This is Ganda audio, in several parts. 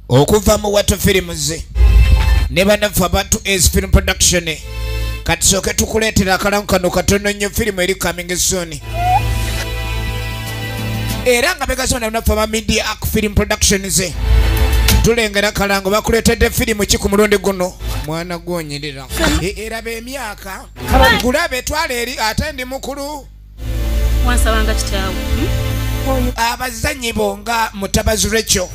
okuva mu Watu Films ne banafu abantu as film production kati soke tukuleetera akalangu kano katono nnyo firimu eri coming soon era nga begasoma banafu aba media ak film productions tulengera kalango bakuleetedde firimu ki ku mulundi guno mwana gwonyerera eraba emyaka gulabe twala eri ate ndi mukulu wansabanga kitaawo abazanyi bonga Mutabazi Rachel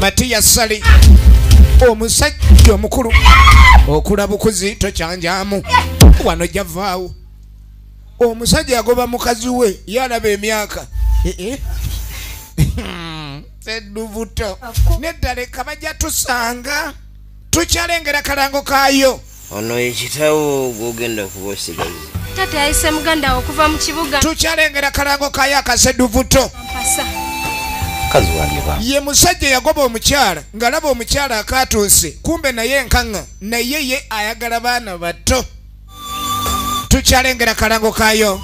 Matiya Sali omusajja omukulu okula bukuzi tokyanjamu wano javaawo omusajja agoba mukazi we yalaba emyaka Seduvuto neddala kabajja tusanga tukyalengera kalango kayo ono ekitawo gogenda kubosigazi tate ayise muganda okuva mu kibuga tukyalengera kalango kayo akaseduvuto kazi wange ba ye musajja yagoba omukyala ngalaba omukyala akatuuse kumbe naye nkanga naye ye ayagala baana bato tukyalengera kalango kayo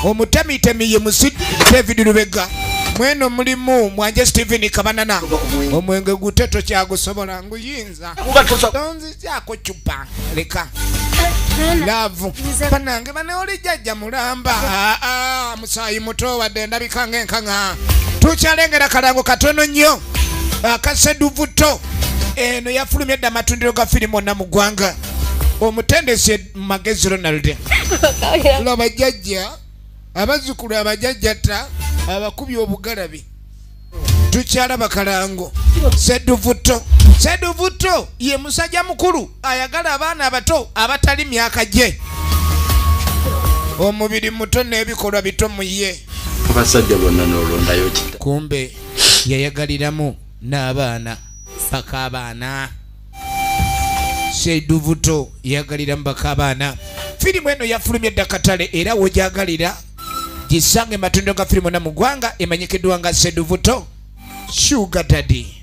omutamitemi ye Musi David Lubega mweno mulimu mwanje Steven Kabanana omwenge guteto kyagusobola nguyinza tonzi kyako chupa leka love panange baneoli jajja mulamba musayi muto wadde ndabikanga enkanga tukyalengera kalango katono nnyo akaseduvuto eno yafulumya dda amatundiro ga firimu na mugwanga omutendesi Magezi Ronald laba jajja abazukulu abajajjata abakubi obugalabi tukyalaba kalango Seduvuto ye musajja mukulu ayagala abaana abato abatali myaka gye omubiri muto n'ebikolwa bito mu ye abasajja bonna n'olondayo kita kumbe yayagaliramu n'abaana paka abaana Seduvuto yayagaliramu paka abaana firimu eno yafulumya dda katale era wogyagalira gisange matundiro ga firimu na mugwanga emanyikiddwa nga Seduvuto Sugar Daddy.